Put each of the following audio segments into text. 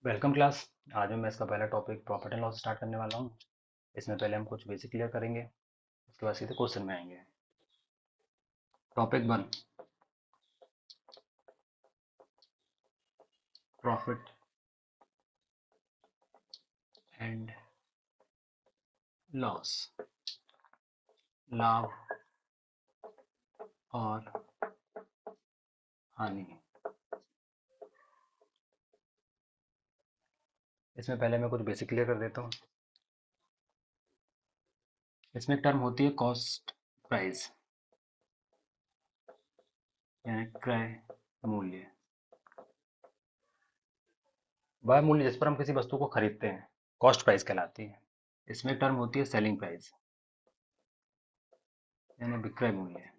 Welcome class. आज मैं इसका पहला topic profit and loss start करने वाला हूँ। इसमें पहले हम कुछ बेसिक क्लियर करेंगे, उसके बाद सीधे क्वेश्चन में आएंगे। टॉपिक 1, प्रॉफिट एंड लॉस, लाभ और हानि। इसमें पहले मैं कुछ बेसिक क्लियर कर देता हूँ। इसमें एक टर्म होती है कॉस्ट प्राइस, यानी क्रय मूल्य। वह मूल्य जिस पर हम किसी वस्तु को खरीदते हैं कॉस्ट प्राइस कहलाती है। इसमें एक टर्म होती है सेलिंग प्राइस, यानी विक्रय मूल्य।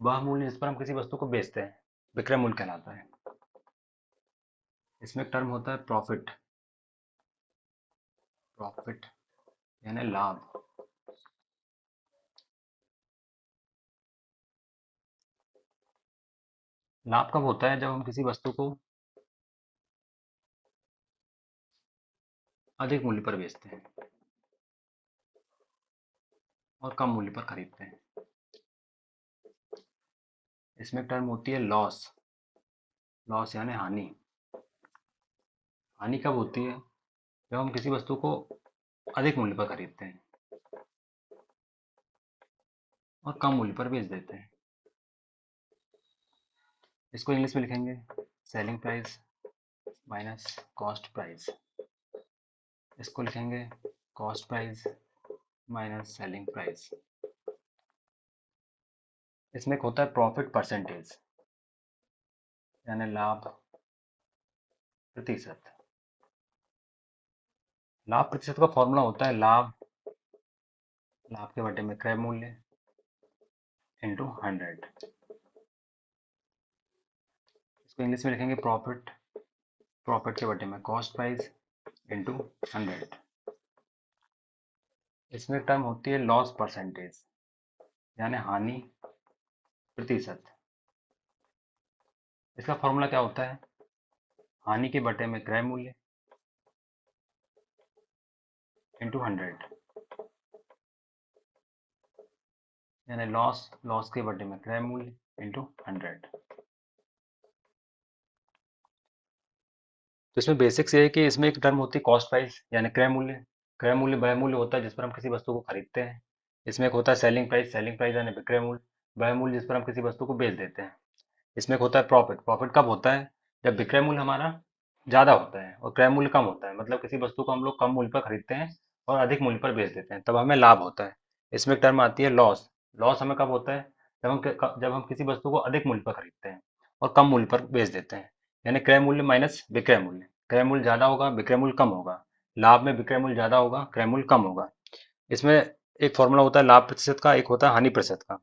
वह मूल्य जिस पर हम किसी वस्तु को बेचते हैं विक्रय मूल्य कहलाता है। इसमें एक टर्म होता है प्रॉफिट, प्रॉफिट यानी लाभ। लाभ कब होता है? जब हम किसी वस्तु को अधिक मूल्य पर बेचते हैं और कम मूल्य पर खरीदते हैं। इसमें एक टर्म होती है लॉस, लॉस यानी हानि। हानि कब होती है? जब हम किसी वस्तु को अधिक मूल्य पर खरीदते हैं और कम मूल्य पर बेच देते हैं। इसको इंग्लिश में लिखेंगे selling price minus cost price. इसको लिखेंगे cost price minus selling price. इसमें एक होता है प्रॉफिट परसेंटेज, यानी लाभ प्रतिशत। लाभ प्रतिशत का फॉर्मूला होता है लाभ, लाभ के बटे में क्रय मूल्य इंटू 100। इसको इंग्लिश में लिखेंगे प्रॉफिट, प्रॉफिट के बटे में कॉस्ट प्राइस इंटू 100। इसमें टर्म होती है लॉस परसेंटेज, यानी हानि प्रतिशत। इसका फॉर्मूला क्या होता है? हानि के बटे में क्रय मूल्य इंटू 100, यानी लॉस, लॉस के बटे में क्रय मूल्य इंटू 100। तो इसमें बेसिक्स ये है कि इसमें एक टर्म होती है कॉस्ट प्राइस यानी क्रय मूल्य। क्रय मूल्य वह मूल्य होता है जिस पर हम किसी वस्तु को खरीदते हैं। इसमें एक होता है सेलिंग प्राइस, सेलिंग प्राइस यानी विक्रय मूल्य, वह मूल्य जिस पर हम किसी वस्तु को बेच देते हैं। इसमें एक होता है प्रॉफिट, प्रॉफिट कब होता है? जब विक्रय मूल्य हमारा ज़्यादा होता है और क्रय मूल्य कम होता है, मतलब किसी वस्तु को हम लोग कम मूल्य पर खरीदते हैं और अधिक मूल्य पर बेच देते हैं, तब हमें लाभ होता है। इसमें एक टर्म आती है लॉस, लॉस हमें कब होता है? जब हम किसी वस्तु को अधिक मूल्य पर खरीदते हैं और कम मूल्य पर बेच देते हैं, यानी क्रय मूल्य माइनस विक्रय मूल्य। क्रय मूल्य ज़्यादा होगा, विक्रय मूल्य कम होगा। लाभ में विक्रय मूल्य ज़्यादा होगा, क्रय मूल्य कम होगा। इसमें एक फॉर्मूला होता है लाभ प्रतिशत का, एक होता है हानि प्रतिशत का।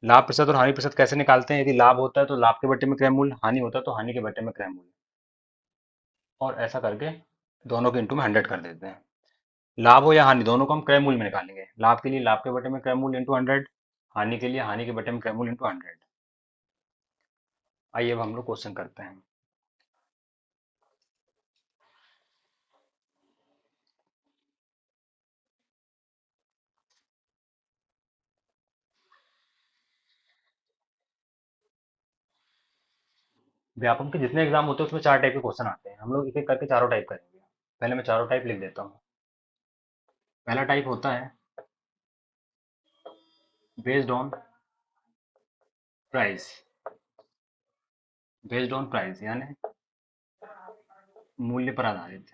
लाभ प्रतिशत और हानि प्रतिशत कैसे निकालते हैं? यदि लाभ होता है तो लाभ के बटे में क्रय मूल्य, हानि होता है तो हानि के बटे में क्रय मूल्य, और ऐसा करके दोनों के इंटू में 100 कर देते हैं। लाभ हो या हानि, दोनों को हम क्रय मूल्य में निकालेंगे। लाभ के लिए लाभ के बटे में क्रय मूल्य इंटू 100, हानि के लिए हानि के बटे में क्रय मूल्य इंटू 100। आइए अब हम लोग क्वेश्चन करते हैं। व्यापम के जितने एग्जाम होते हैं उसमें 4 टाइप के क्वेश्चन आते हैं। हम लोग एक एक करके चारों टाइप करेंगे। पहले मैं चारों टाइप लिख देता हूँ। पहला टाइप होता है based on price, based on price यानी मूल्य पर आधारित,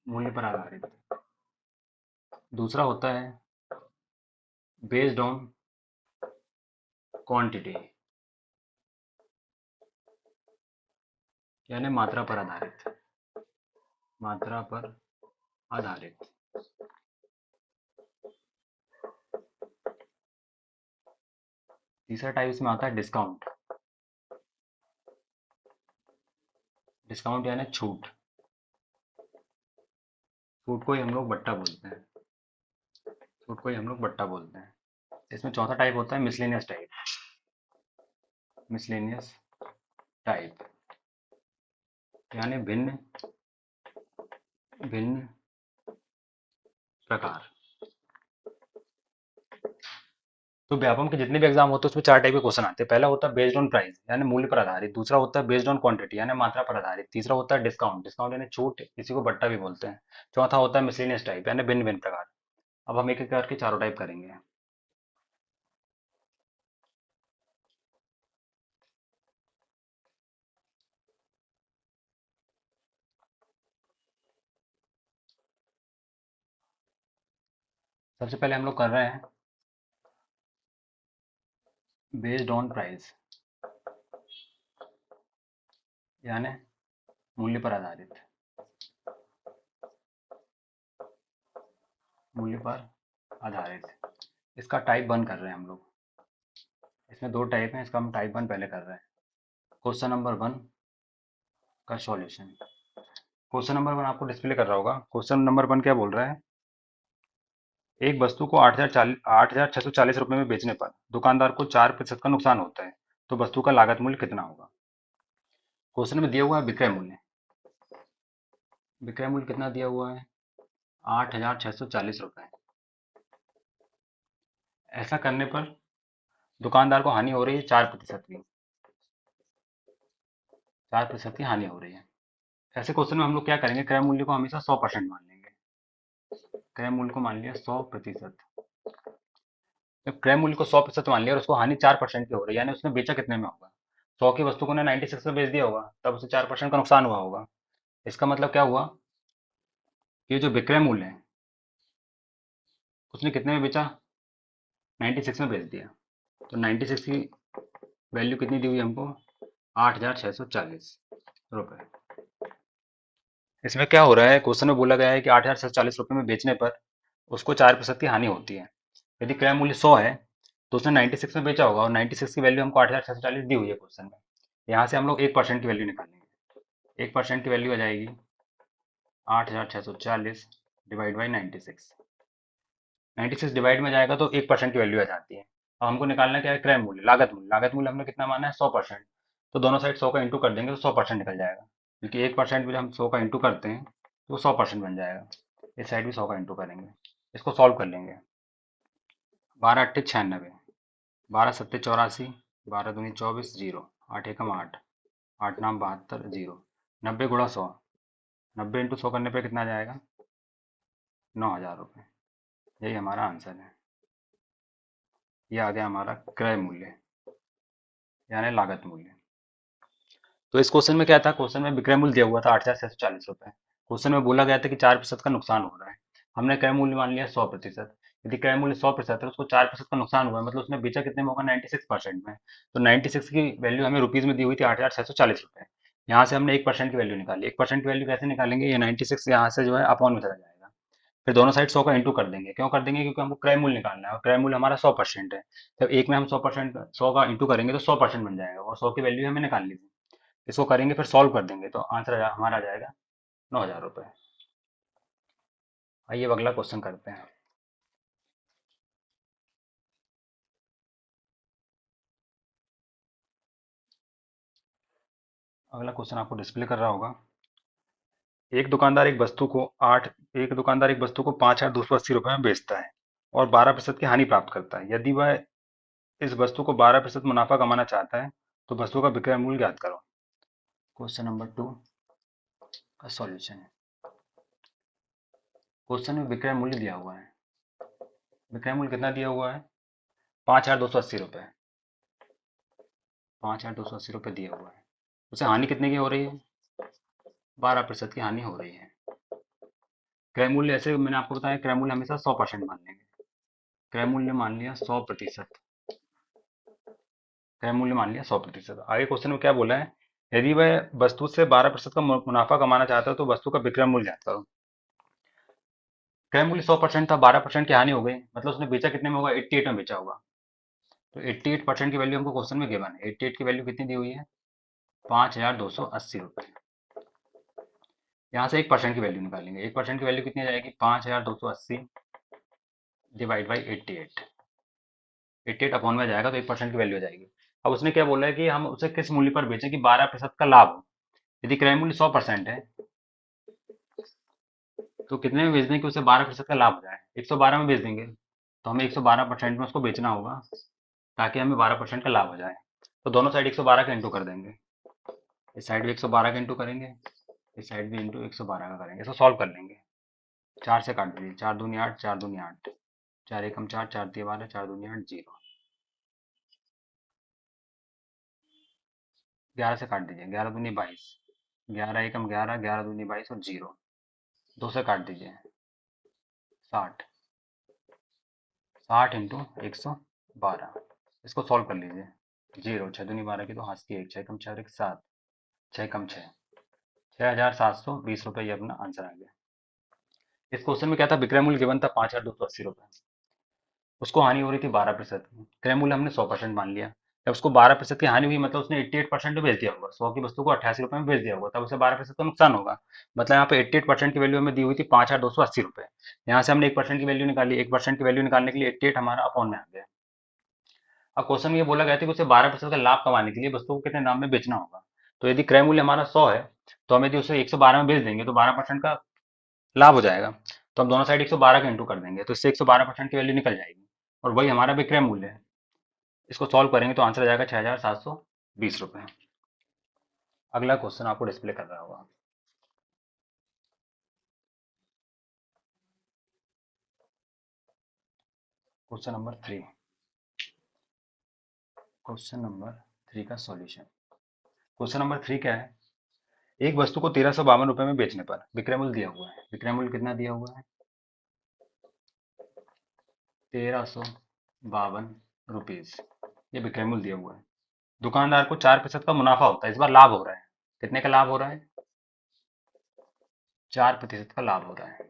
मूल्य पर आधारित। दूसरा होता है बेस्ड ऑन क्वांटिटी, यानी मात्रा पर आधारित, मात्रा पर आधारित। तीसरा टाइप इसमें आता है डिस्काउंट, डिस्काउंट यानी छूट, छूट को ही हम लोग बट्टा बोलते हैं, छूट को ही हम लोग बट्टा बोलते हैं। इसमें चौथा टाइप होता है मिसलेनियस टाइप, मिसलेनियस टाइप यानी भिन्न भिन्न प्रकार। तो व्यापम के जितने भी एग्जाम होते हैं उसमें चार टाइप के क्वेश्चन आते हैं। पहला होता है बेस्ड ऑन प्राइस यानी मूल्य पर आधारित, दूसरा होता है बेस्ड ऑन क्वांटिटी यानी मात्रा पर आधारित, तीसरा होता है डिस्काउंट डिस्काउंट यानी छूट, इसी को बट्टा भी बोलते हैं, चौथा होता है मिसलेनियस टाइप यानी भिन्न भिन्न प्रकार। अब हम एक एक करके चारों टाइप करेंगे। सबसे पहले हम लोग कर रहे हैं बेस्ड ऑन प्राइस यानी मूल्य पर आधारित, मूल्य पर आधारित। इसका टाइप वन कर रहे हैं हम लोग। इसमें दो टाइप हैं, इसका हम टाइप वन पहले कर रहे हैं। क्वेश्चन नंबर वन का सॉल्यूशन। क्वेश्चन नंबर वन आपको डिस्प्ले कर रहा होगा। क्वेश्चन नंबर वन क्या बोल रहा है, एक वस्तु को 8,640 रुपये में बेचने पर दुकानदार को 4% का नुकसान होता है, तो वस्तु का लागत मूल्य कितना होगा। क्वेश्चन में दिया हुआ है विक्रय मूल्य। विक्रय मूल्य कितना दिया हुआ है, 8,640 रुपये। ऐसा करने पर दुकानदार को हानि हो रही है 4% की, 4% की हानि हो रही है। ऐसे क्वेश्चन में हम लोग क्या करेंगे, क्रय मूल्य को हमेशा 100% मान लेंगे। क्रय मूल्य को मान लिया 100%। जब क्रय मूल्य को 100% मान लिया और उसको हानि 4% की हो रही है, यानी उसने बेचा कितने में होगा, 100 की वस्तु को ने 96 में बेच दिया होगा, तब उसे 4% का नुकसान हुआ होगा। इसका मतलब क्या हुआ कि जो विक्रय मूल्य है उसने कितने में बेचा, 96 में बेच दिया। तो 96 की वैल्यू कितनी दी हुई हमको, 8,640 रुपये। इसमें क्या हो रहा है, क्वेश्चन में बोला गया है कि 8,640 रुपये में बेचने पर उसको 4% की हानि होती है। यदि क्रय मूल्य 100 है तो उसने 96 में बेचा होगा और 96 की वैल्यू हमको 8,640 दी हुई है क्वेश्चन में। यहाँ से हम लोग 1% की वैल्यू निकालेंगे। 1% की वैल्यू आ जाएगी 8,640 डिवाइड बाई 96। 96 डिवाइड में जाएगा तो 1% की वैल्यू आ जाती है। अब हमको निकालना क्या है, क्रय मूल्य, लागत मूल्य। लागत मूल्य हमने कितना माना है, 100%। तो दोनों साइड 100 का इंटू कर देंगे तो 100% निकल जाएगा, क्योंकि 1% में जब हम 100 का इंटू करते हैं तो 100% बन जाएगा। इस साइड भी 100 का इंटू करेंगे। इसको सॉल्व कर लेंगे। 12 8 96, 12 7 84, 12 दूनी 24, जीरो, 8 एकम 8, 8 नाम 72, जीरो, 90 × 100, 90 × 100 करने पे कितना जाएगा, 9,000 रुपये। यही हमारा आंसर है। ये आ गया हमारा क्रय मूल्य यानी लागत मूल्य। तो इस क्वेश्चन में क्या था, क्वेश्चन में विक्रय मूल्य दिया हुआ था 8,640 रुपये। क्वेश्चन में बोला गया था कि 4% का नुकसान हो रहा है। हमने क्रय मूल्य मान लिया 100%। यदि क्रय मूल्य 100% है, उसको 4% का नुकसान हुआ है, मतलब उसने बेचा कितने में होगा, 96% में। तो 96 की वैल्यू हमें रुपीज में दी हुई थी 8,640 रुपये। यहाँ से हमने 1% की वैल्यू निकाली। 1% की वैल्यू कैसे निकालेंगे, ये 96 यहाँ से जो है अपॉन में चला जाएगा। फिर दोनों साइड 100 का इंटू कर देंगे। क्यों कर देंगे, क्योंकि हमको क्रय मूल्य निकालना है और क्रय मूल्य हमारा 100% है। जब एक में हम 100% 100 का इंटू करेंगे तो 100% बन जाएगा और 100 की वैल्यू हमें निकालनी थी। इसको करेंगे फिर सॉल्व कर देंगे तो आंसर हमारा आ जाएगा 9,000 रुपये। आइए अब अगला क्वेश्चन करते हैं। अगला क्वेश्चन आपको डिस्प्ले कर रहा होगा। एक दुकानदार एक वस्तु को आठ एक दुकानदार एक वस्तु को 5,280 रुपये में बेचता है और 12% की हानि प्राप्त करता है। यदि वह इस वस्तु को 12% मुनाफा कमाना चाहता है तो वस्तु का विक्रय मूल्य ज्ञात करो। क्वेश्चन नंबर टू का सॉल्यूशन है। क्वेश्चन में विक्रय मूल्य दिया हुआ है। विक्रय मूल्य कितना दिया हुआ है, 5,280 रुपये। 5,280 रुपये दिया हुआ है। उसे हानि कितने की हो रही है, 12% की हानि हो रही है। क्रय मूल्य, ऐसे मैंने आपको बताया क्रय मूल्य हमेशा 100% मान लेंगे। क्रय मूल्य मान लिया 100%। क्रय मूल्य मान लिया 100%। आगे क्वेश्चन में क्या बोला है, यदि वह वस्तु से 12% का मुनाफा कमाना चाहता है तो वस्तु का विक्रय मूल्य ज्ञात करो। क्रय मूल्य 100% था, 12% की हानि हो गई, मतलब उसने बेचा कितने में होगा, 88 में बेचा होगा। तो 88% की वैल्यू हमको क्वेश्चन में गिवन है। 88 की वैल्यू कितनी दी हुई है, 5,280 रुपये। यहाँ से 1% की वैल्यू निकालेंगे। 1% की वैल्यू कितनी आ जाएगी, 5,280 डिवाइड बाई 88। 88 अपॉन में जाएगा तो 1% की वैल्यू आ जाएगी। अब उसने क्या बोला है कि हम उसे किस मूल्य पर बेचें कि 12% का लाभ हो। यदि क्रय मूल्य 100% है तो कितने में बेच दें कि उसे 12% का लाभ हो जाए? 112 में बेच देंगे, तो हमें 112% में उसको बेचना होगा ताकि हमें 12% का लाभ हो जाए। तो दोनों साइड 112 का इंटू कर देंगे। इस साइड भी 112 का इंटू करेंगे, इस साइड भी इंटू 112 का करेंगे। इसको सॉल्व कर लेंगे। 4 से काट दीजिए, 4 दूनी 8, 4 दूनी 8, 4 एकम 4, 4 तिया 12, 4 दूनी 8, 0। 11 से काट दीजिए, 11 दूनी 22, 11 एकम 11, 11 दूनी 22 और 0। 2 से काट दीजिए, 60, 60 इंटू 112। इसको सॉल्व कर लीजिए। 0, 6 दूनी 12 की तो हाथ की 1, 6 कम 4, 1 7, 6 कम 6, 6,720 रुपये। ये अपना आंसर आ गया। इस क्वेश्चन में क्या था, विक्रय मूल्य गिवन था 5,280 रुपये, उसको हानि हो रही थी 12% की। क्रय मूल्य हमने 100% मान लिया। जब उसको 12% की हानि हुई मतलब उसने 88% में बेच दिया होगा, 100 की वस्तु को 88 रुपये में बेच दिया होगा, तब उसे 12% का नुकसान होगा। मतलब यहाँ पे 88% की वैल्यू हमें दी हुई थी 5,280 रुपये। यहाँ से हमने 1% की वैल्यू निकाली, 1% की वैल्यू निकालने के लिए 88 हमारा अपॉन में आ गया। अब क्वेश्चन में ये बोला गया था कि उसे 12% का लाभ कमाने के लिए वस्तु को कितने दाम में बेचना होगा। तो यदि क्रय मूल्य हमारा 100 है तो हम यदि उसे 112 में बेच देंगे तो 12% का लाभ हो जाएगा। तो हम दोनों साइड 112 का इंटू कर देंगे, तो इससे 112% की वैल्यू निकल जाएगी और वही हमारा विक्रय मूल्य है। इसको सॉल्व करेंगे तो आंसर आ जाएगा 6,720 रुपये। अगला क्वेश्चन आपको डिस्प्ले कर रहा होगा। क्वेश्चन नंबर 3, क्वेश्चन नंबर 3 का सॉल्यूशन। क्वेश्चन नंबर 3 क्या है, एक वस्तु को 1352 रुपये में बेचने पर विक्रय मूल्य दिया हुआ है। विक्रय मूल्य कितना दिया हुआ है? 1352 रुपीज, ये विक्रय मूल्य दिया हुआ है। दुकानदार को 4% का मुनाफा होता है, इस बार लाभ हो रहा है। कितने का लाभ हो रहा है? 4% का लाभ हो रहा है।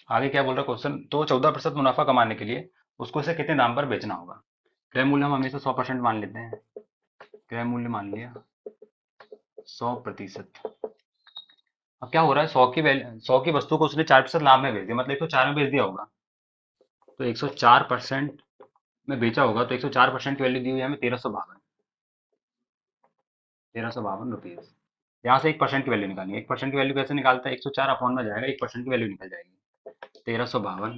आगे क्या बोल रहा है क्वेश्चन, तो 14% मुनाफा कमाने के लिए उसको इसे कितने दाम पर बेचना होगा। क्रय मूल्य हम हमेशा 100% मान लेते हैं। क्रय मूल्य मान लिया 100%। अब क्या हो रहा है, 100 की वस्तु को उसने 4% लाभ में बेच दिया, मतलब 104 में बेच दिया होगा। तो 104% में बेचा होगा, तो 104% की वैल्यू दी हुई है हमें 1352 रुपीज। यहाँ से 1% की वैल्यू निकालेंगे। 1% की वैल्यू कैसे निकालता है, 104 अपॉन में जाएगा, 1% की वैल्यू निकल जाएगी। 1352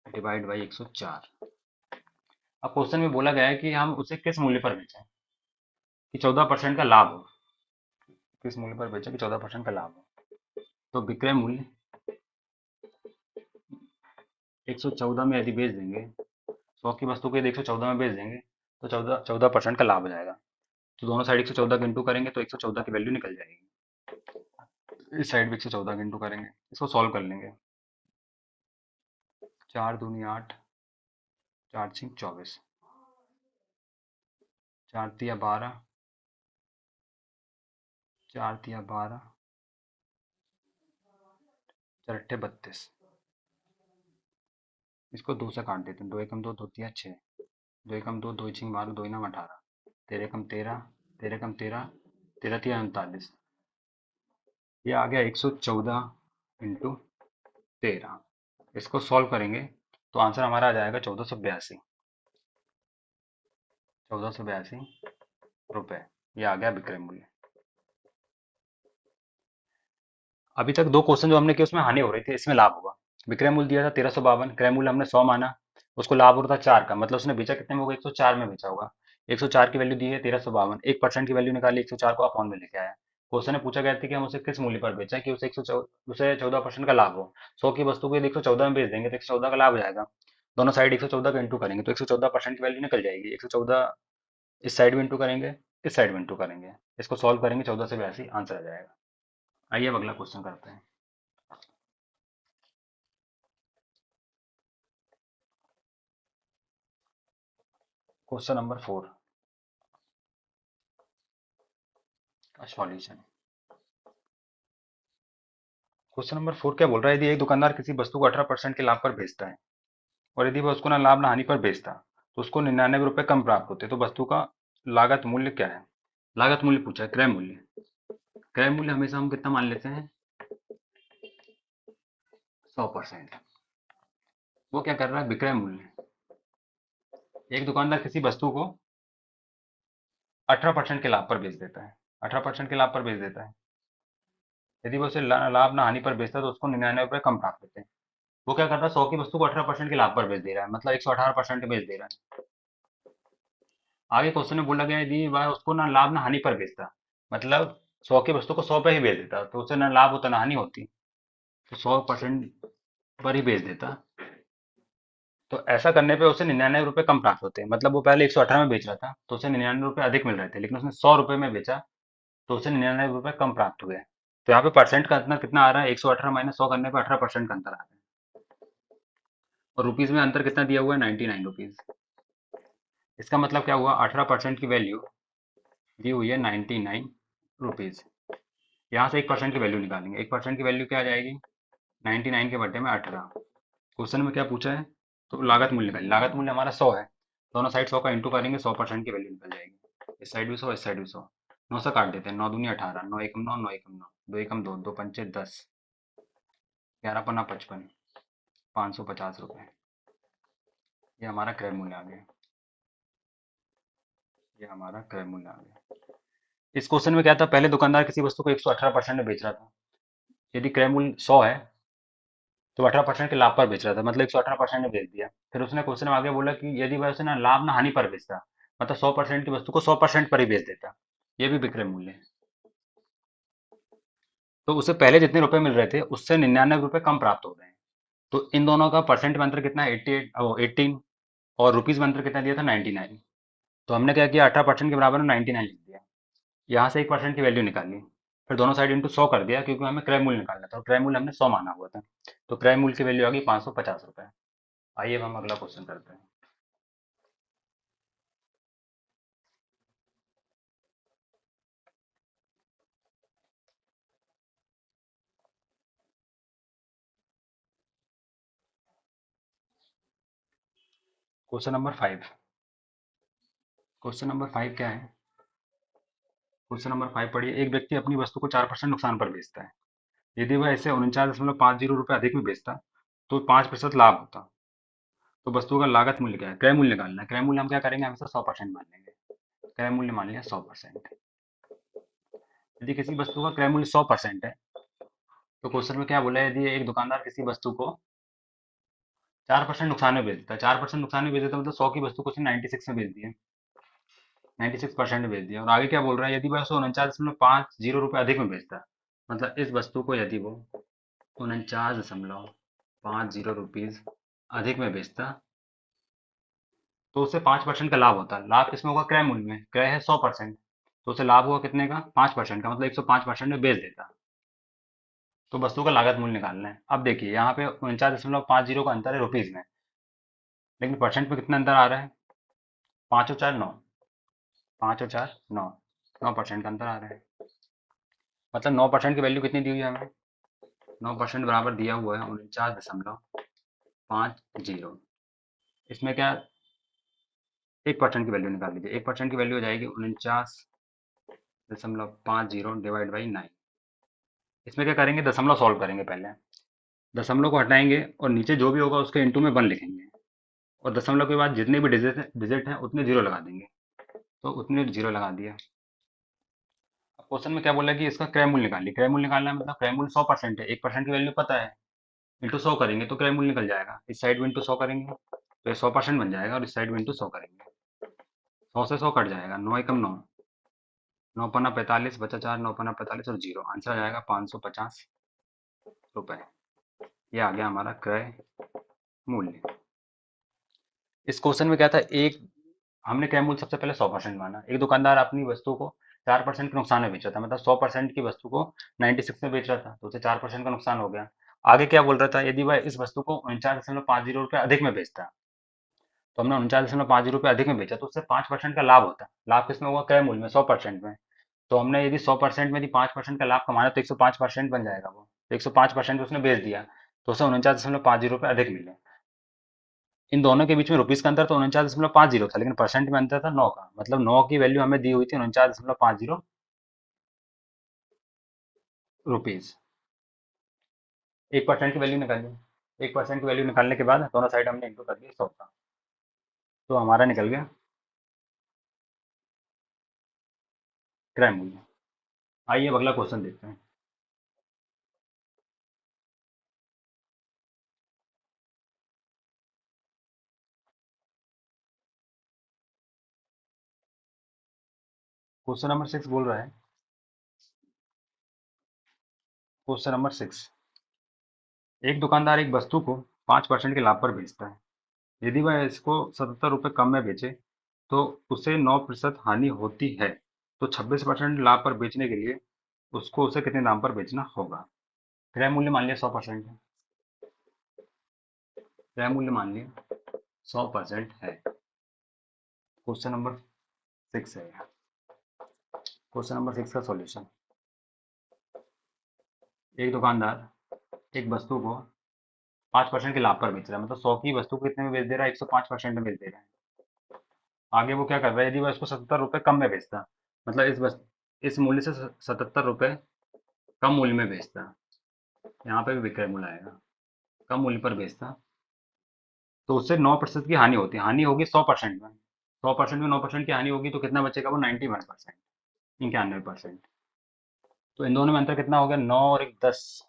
डिवाइड बाई 104। अब क्वेश्चन में बोला गया है कि हम उसे किस मूल्य पर बेचें कि 14% का लाभ हो। किस मूल्य पर बेचें कि 14% का लाभ हो। तो विक्रय मूल्य 114 में यदि बेच देंगे, 100 की वस्तु को यदि 114 में बेच देंगे तो 14% का लाभ हो जाएगा। तो दोनों साइड 114 का इंटू करेंगे तो 114 की वैल्यू निकल जाएगी। इस साइड भी 114 का इंटू करेंगे, इसको सॉल्व कर लेंगे। 4 दूनी 8, 4 छिक 24, 4 तिया 12, 4 तिया 12, 4 अट्ठे 32। इसको 2 से काट देते हैं, 2 एकम 2, 2 तिया 6, 2 एकम 2, 2 छिक 12, 2 इनम 18, 13 एकम 13, 13 एकम 13, 13 तिया 39। ये आ गया 114 इंटू 13। इसको सॉल्व करेंगे तो आंसर हमारा आ जाएगा 1482, 1482 रुपये। ये आ गया विक्रय मूल्य। अभी तक दो क्वेश्चन जो हमने किए उसमें हानि हो रही थी, इसमें लाभ होगा। विक्रय मूल्य दिया था 1352, क्रय मूल्य हमने 100 माना, उसको लाभ हो रहा था 4 का, मतलब उसने बेचा कितने में होगा, 104 में बेचा होगा। 104 की वैल्यू दी है 1352, 1% की वैल्यू निकाली, 104 को अपॉन में लेके आया। क्वेश्चन में पूछा गया था कि हम उसे किस मूल्य पर बेचा कि उसे 14% का लाभ हो। 100 की वस्तु को यदि 114 में बेच देंगे तो 114 का लाभ हो जाएगा। दोनों साइड 114 का इंटू करेंगे तो 114% की वैल्यू निकल जाएगी। 114 इस साइड में इंटू करेंगे, इस साइड में इंटू करेंगे, इसको सॉल्व करेंगे 1482 आंसर आ जाएगा। आइए अब अगला क्वेश्चन करते हैं। क्वेश्चन नंबर 4 का सॉल्यूशन। क्वेश्चन नंबर 4 क्या बोल रहा है, यदि एक दुकानदार किसी वस्तु को 18% के लाभ पर बेचता है और यदि वह उसको ना लाभ ना हानि पर बेचता तो उसको 99 रुपये कम प्राप्त होते, तो वस्तु का लागत मूल्य क्या है। लागत मूल्य पूछा है, क्रय मूल्य। क्रय मूल्य हमेशा हम कितना मान लेते हैं, 100%। वो क्या कर रहा है, विक्रय मूल्य। एक दुकानदार किसी वस्तु को 18% के लाभ पर बेच देता है, 18% के लाभ पर बेच देता है। यदि वो उसे लाभ ना हानि पर बेचता है तो उसको 99 रुपये कम प्राप्त होते हैं। वो क्या करता है, 100 की वस्तु को 18% के लाभ पर बेच दे रहा है, मतलब 118% बेच दे रहा है। आगे क्वेश्चन में बोला गया है, यदि वह उसको ना लाभ ना हानि पर बेचता, मतलब 100 की वस्तु को 100 पे ही बेच देता तो उसे ना लाभ होता ना हानि होती, तो 100% पर ही बेच देता। तो ऐसा करने पे उसे 99 रुपये कम प्राप्त होते हैं, मतलब वो पहले 118 में बेच रहा था तो उसे 99 रुपये अधिक मिल रहे थे, लेकिन उसने 100 रुपये में बेचा तो उसे 99 रुपये कम प्राप्त हुए। तो यहाँ पे परसेंट का अंतर कितना आ रहा है, 118 माइनस 100 करने पे 18% का अंतर आ रहा है। और रुपीज में अंतर कितना दिया हुआ है, 99 रुपीज। इसका मतलब क्या हुआ, 18% की वैल्यू दी हुई है 99 रुपीज। यहाँ से 1% की वैल्यू निकालेंगे, 1% की वैल्यू क्या आ जाएगी, 99 के बटे में 18। क्वेश्चन में क्या पूछा है, तो लागत मूल्य निकालिए। लागत मूल्य हमारा 100 है, दोनों साइड 100 का इंटू करेंगे, 100% की वैल्यू निकल जाएगी। इस साइड भी 100, इस साइड भी 100। 9 से काट देते हैं, 9 दूनी 18, 9 एकम 9, 9 एकम 9, 2 एकम 2, 2 पंचे 10, 11 पन्ना 55, 550 रुपये। ये हमारा क्रय मूल्य आ गया, ये हमारा क्रय मूल्य आ गया। इस क्वेश्चन में क्या था, पहले दुकानदार किसी वस्तु को 118% में बेच रहा था। यदि क्रय मूल्य 100 है तो 18% के लाभ पर बेच रहा था, मतलब 118% में बेच दिया। फिर उसने क्वेश्चन में आगे बोला कि यदि वह उसे ना लाभ ना हानि पर बेचता, मतलब 100% की वस्तु को 100% पर ही बेच देता, ये भी विक्रय मूल्य है। तो उसे पहले जितने रुपए मिल रहे थे उससे 99 रुपये कम प्राप्त हो रहे हैं। तो इन दोनों का परसेंट में अंतर कितना है, 18 और रुपीज में अंतर कितना दिया था, 99। तो हमने क्या किया, 18% के बराबर में 99 लिख दिया। यहाँ से 1% की वैल्यू निकाली, फिर दोनों साइड इंटू 100 कर दिया, क्योंकि हमें क्रय मूल्य निकालना था और क्रय मूल्य हमने 100 माना हुआ था। तो क्रय मूल्य की वैल्यू आ गई 550 रुपये। आइए अब हम अगला क्वेश्चन करते हैं। Question number 5। क्वेश्चन नंबर 5 क्या है, क्वेश्चन नंबर 5 पढ़िए। एक व्यक्ति अपनी वस्तु को 4% नुकसान पर बेचता है। यदि वह इसे 49.50 रुपये अधिक में बेचता तो 5% लाभ होता। तो वस्तु का लागत मूल्य क्या है, क्रय मूल्य निकालना है। क्रय मूल्य हम क्या करेंगे, हमेशा 100% मान लेंगे। क्रय मूल्य मान लिया 100%। यदि किसी वस्तु का क्रय मूल्य 100% है, तो क्वेश्चन में क्या बोला है, यदि एक दुकानदार किसी वस्तु को 4% नुकसान में बेच देता है, 4% नुकसान में बेच देता, मतलब 100 की वस्तु को उसने 96 में बेच दी है, 96% में बेच दिया। और आगे क्या बोल रहा है, यदि वह उसे 49.50 रुपये अधिक में बेचता है, मतलब इस वस्तु को यदि वो 49.50 रुपीज अधिक में बेचता तो उसे 5% का लाभ होता है। लाभ किसमें होगा, क्रय मूल्य में। क्रय है 100%, तो उसे लाभ हुआ कितने का, 5% का, मतलब 105% में बेच देता। तो वस्तु का लागत मूल्य निकालना है। अब देखिए यहाँ पे 49.50 का अंतर है रुपीज में, लेकिन परसेंट में कितना अंतर आ रहा है, 5 और 4 9, 5 और 4 9, 9% का अंतर आ रहा है। मतलब 9% की वैल्यू कितनी दी हुई है हमें, 9% बराबर दिया हुआ है 49.50। इसमें क्या, 1% की वैल्यू निकाल लीजिए। 1% की वैल्यू हो जाएगी 49.50 डिवाइड बाई 9। इसमें क्या करेंगे, दशमलव सॉल्व करेंगे पहले। दशमलव को हटाएंगे और नीचे जो भी होगा उसके इंटू में 1 लिखेंगे, और दशमलव के बाद जितने भी डिजिट हैं उतने जीरो लगा देंगे। तो उतने जीरो लगा दिया। अब क्वेश्चन में क्या बोला है कि इसका क्रय मूल्य निकालिए। क्रय मूल्य निकालना है, मतलब क्रय मूल्य 100% है, 1% की वैल्यू पता है, इंटू 100 करेंगे तो क्रय मूल्य निकल जाएगा। इस साइड में इंटू 100 करेंगे तो ये 100% बन जाएगा, और इस साइड में इंटू 100 करेंगे, 100 से 100 कट जाएगा, 9 एकम 9, 9 पन्ना 45 बचा 4, 9 पन्ना 45 और जीरो, आंसर आ जाएगा 550 रुपये। ये आ गया हमारा क्रय मूल्य। इस क्वेश्चन में क्या था, एक हमने क्रय मूल्य सबसे पहले 100% माना। एक दुकानदार अपनी वस्तु को 4% के नुकसान में बेच रहा था, मतलब 100% की वस्तु को 96 में बेच रहा था, तो उसे 4% का नुकसान हो गया। आगे क्या बोल रहा था, यदि वह इस वस्तु को 49.50 रुपये अधिक में बेचता, तो हमने 49.50 रुपये अधिक में बेचा तो उससे 5% का लाभ होता। लाभ किसमें होगा, क्रय मूल्य में, 100% में। तो हमने यदि 100% में यदि 5% का लाभ कमाना तो 105% बन जाएगा वो, तो 105% उसने बेच दिया तो उसे 49.50 रुपये अधिक मिले। इन दोनों के बीच में रुपीज का अंतर तो 49.50 था, लेकिन परसेंट में अंतर था 9 का, मतलब 9 की वैल्यू हमें दी हुई थी 49.50 रुपीज। 1% की वैल्यू निकाली, 1% की वैल्यू निकालने के बाद दोनों साइड हमने इंटू कर दिया 100 का, तो हमारा निकल गया क्रय मूल्य। आइए अब अगला क्वेश्चन देखते हैं। क्वेश्चन नंबर 6 बोल रहा है, क्वेश्चन नंबर 6, एक दुकानदार एक वस्तु को 5% के लाभ पर बेचता है। यदि वह इसको 77 रुपये कम में बेचे तो उसे 9% हानि होती है। तो 26% लाभ पर बेचने के लिए उसको उसे कितने दाम पर बेचना होगा? क्रय मूल्य मान लिया 100% है। क्रय मूल्य मान लिया 100% है। क्वेश्चन नंबर 6 है। क्वेश्चन नंबर 6 का सॉल्यूशन। एक दुकानदार एक वस्तु को 5% के लाभ पर बेच रहा है, मतलब 100 की वस्तु को कितने में बेच दे रहा है? 105% में बेच दे रहा है। आगे वो क्या कर रहा है, यदि वह इसको 77 रुपये कम में बेचता, मतलब इस मूल्य से 77 रुपये कम मूल्य में बेचता, यहाँ पे भी विक्रय मूल्य आएगा, कम मूल्य पर बेचता, तो उससे 9% की हानि होती है। हानि होगी 100% में, 100% में 9% की हानि होगी तो कितना बचेगा? वो 91%, 91%। तो इन दोनों में अंतर कितना हो गया? 9 और एक 10,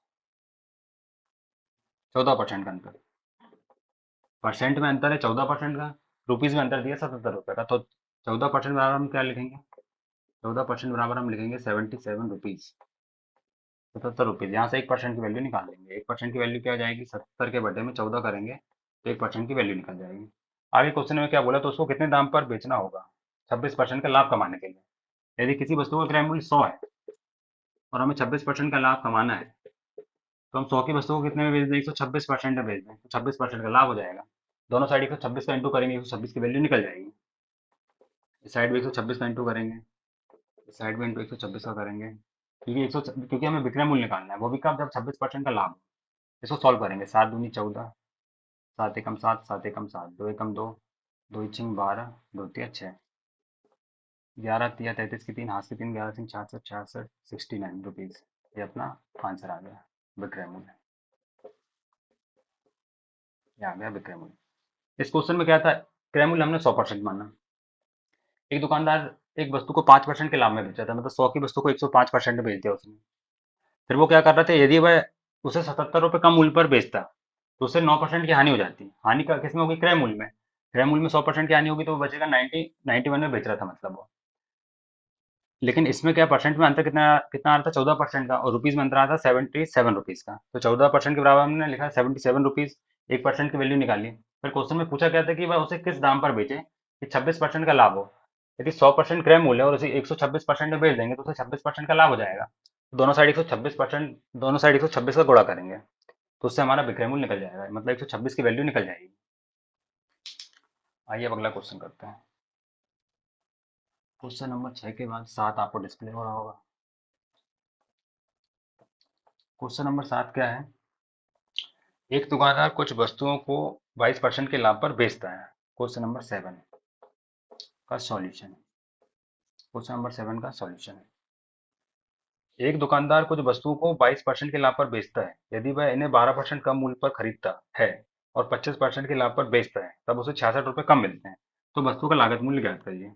14% का अंतर। परसेंट में अंतर है 14% का, रुपीज में अंतर दिया 77 रुपये का, तो 14% बराबर हम क्या लिखेंगे? 14% बराबर हम लिखेंगे 77 रुपीज, 77 रुपीज। यहाँ से 1% की वैल्यू निकाल लेंगे। 1% की वैल्यू क्या हो जाएगी? 70 के बटे में 14 करेंगे तो 1% की वैल्यू निकल जाएगी। आगे क्वेश्चन में क्या बोला, तो उसको कितने दाम पर बेचना होगा 26% का लाभ कमाने के लिए? यदि किसी वस्तु का क्रय मूल्य 100 है और हमें 26% का लाभ कमाना है, तो हम 100 की वस्तु को कितने में बेच दें? 126% में बेच दें तो 26% का लाभ हो जाएगा। दोनों साइड 126 का इंटू करेंगे, 126 की वैल्यू निकल जाएगी। इस साइड में 126 का इंटू करेंगे, इस साइड में इंटू 126 का करेंगे, क्योंकि हमें विक्रय मूल्य निकालना है, वो भी कब? जब 26% का लाभ हो। इसको सॉल्व करेंगे। 7 दूनी 14, 7 एकम 7, 7 एकम 7, 2 एकम 2, 2 इचिंग 12, 2 तिया 6, 11 तिया 33 की 3, हाथ से 3, 11 सिंह 66, 66, 69 रुपीज। ये अपना आंसर आ गया, विक्रय मूल्य। ये आ गया विक्रय मूल्य। इस क्वेश्चन में क्या था? क्रय मूल्य हमने 100% माना। एक दुकानदार एक वस्तु को 5% के लाभ में बेचा था, मतलब 100 की वस्तु को 105% में बेच दिया उसने। फिर वो क्या कर रहा था, यदि वह उसे 77 रुपये कम मूल्य पर बेचता तो उससे 9% की हानि हो जाती। हानि का किसमें होगी? क्रय मूल्य में। क्रय मूल्य में 100% की हानि होगी तो वो बचेगा 91 में बेच रहा था मतलब वो। लेकिन इसमें क्या परसेंट में अंतर कितना कितना आ रहा था? 14% का, और रुपीज में अंतर आ रहा था 77 रुपीज का। तो 14% के बराबर हमने लिखा 77 रुपीज, 1% की वैल्यू निकाली। फिर क्वेश्चन में पूछा क्या था कि वह उसे किस दाम पर बेचे कि 26% का लाभ हो। यदि 100% क्रय मूल्य है और उसे 126% में बेच देंगे तो उसे 26% का लाभ हो जाएगा। तो दोनों साइड 126 का गुणा करेंगे तो उससे हमारा विक्रय मूल्य निकल जाएगा, मतलब 126 की वैल्यू निकल जाएगी। आइए अब अगला क्वेश्चन करते हैं। क्वेश्चन नंबर 6 के बाद 7 आपको डिस्प्ले हो रहा होगा। क्वेश्चन नंबर 7 क्या है? एक दुकानदार कुछ वस्तुओं को 22% के लाभ पर बेचता है। क्वेश्चन नंबर 7 का सॉल्यूशन। क्वेश्चन नंबर 7 का सॉल्यूशन है, एक दुकानदार कुछ वस्तुओं को 22% के लाभ पर बेचता है। यदि वह इन्हें 12% कम मूल्य पर खरीदता है और 25% के लाभ पर बेचता है तब उसे 66 रुपये कम मिलते हैं। तो वस्तु का लागत मूल्य ज्ञात करिए।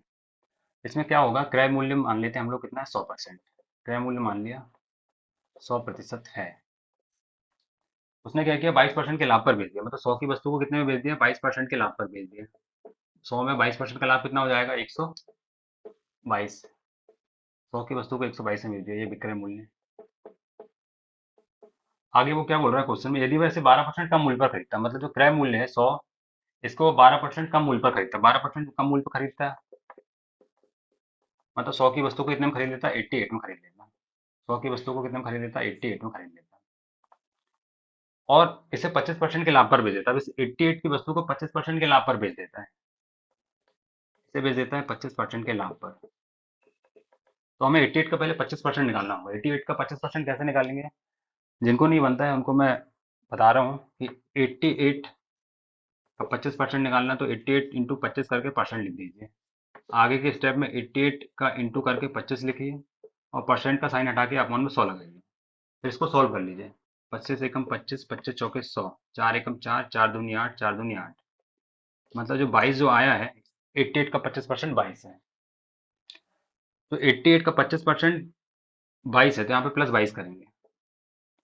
इसमें क्या होगा? क्रय मूल्य मान लेते हैं हम लोग, कितना है? 100%। क्रय मूल्य मान लिया 100% है। उसने क्या किया? 22% के लाभ पर बेच दिया, मतलब 100 की वस्तु को कितने में बेच दिया? 22% के लाभ पर बेच दिया। 100 में 22% का लाभ कितना हो जाएगा? 122। 100 की वस्तु को 122 में बेच दिया, ये विक्रय मूल्य। आगे वो क्या बोल रहा है क्वेश्चन में, यदि वह इसे 12% कम मूल्य पर खरीदता, मतलब जो क्रय मूल्य है 100, इसको 12% कम मूल्य पर खरीदता, 12% कम मूल्य पर खरीदता है, मतलब 100 की वस्तु को कितने में खरीद लेता है? 88 में खरीद लेता। 100 की वस्तु को कितने में खरीद लेता है? 88 में खरीद लेता, और इसे 25% के लाभ पर बेच देता है। अब इस 88 की वस्तु को 25% के लाभ पर बेच देता है, इसे बेच देता है 25% के लाभ पर। तो हमें 88 का पहले 25% निकालना होगा। 88 का 25% कैसे निकालेंगे? जिनको नहीं बनता है उनको मैं बता रहा हूँ कि 88 का 25% निकालना, तो 88 इंटू 25 करके परसेंट लिख दीजिए। आगे के स्टेप में 88 का इंटू करके 25 लिखिए और परसेंट का साइन हटा के आप वन में 100 लगाइए। फिर इसको सॉल्व कर लीजिए। 25 एकम 25, 25 चौके 100, 4 एकम 4, 4 दूनी 8, 4 दूनी 8, मतलब जो 22 जो आया है, 88 का 25% 22 है। तो 88 का 25% 22 है, तो यहाँ पे +22 करेंगे।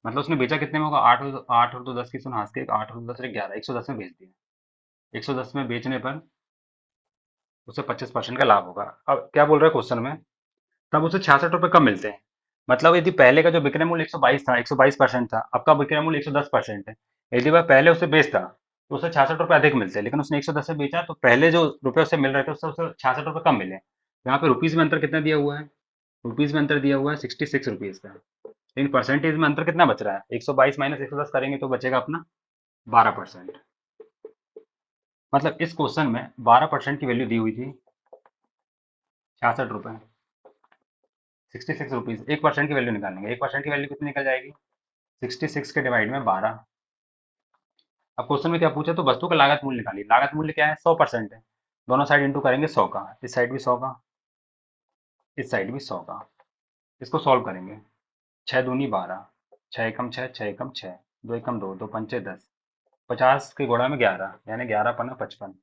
मतलब उसने बेचा कितने में होगा? 8 8 और 2 10 की सुन हंस के, 8 और 2 10 11, 110 में बेच दिया। 110 में बेचने पर उसे 25% का लाभ होगा। अब क्या बोल रहा है क्वेश्चन में, तब उसे 66 रुपये कम मिलते हैं। मतलब यदि पहले का जो विक्रय मूल्य 122 था, 122% था, अब का विक्रय मूल्य 110% है। यदि वह पहले उसे बेचता तो उसे 66 रुपये अधिक मिलते हैं, लेकिन उसने 110 से बेचा तो पहले जो रुपये उसे मिल रहे थे उससे उसे 66 रुपये कम मिले। यहाँ पे रुपीज में अंतर कितना दिया हुआ है? रुपीज में अंतर दिया हुआ है 66 रुपीज का। लेकिन परसेंटेज में अंतर कितना बच रहा है? 122 माइनस 110 करेंगे तो बचेगा अपना 12%। मतलब इस क्वेश्चन में 12% की वैल्यू दी हुई थी, 66 रुपये, 66 रुपीज। 1% की वैल्यू निकालेंगे, 1% की वैल्यू कितनी निकल जाएगी? 66 के डिवाइड में 12। अब क्वेश्चन में क्या पूछा, तो वस्तु का लागत मूल्य निकालिए। लागत मूल्य क्या है? 100% है। दोनों साइड इंटू करेंगे 100 का, इस साइड भी 100 का, इस साइड भी 100 का। इसको सॉल्व करेंगे। 6 दूनी 12, 6 एकम 6, 6 एकम 6, 2 एकम 2, 2 पंचे 10, 50 के गुणा में 11, यानी 11 पन्ना 55,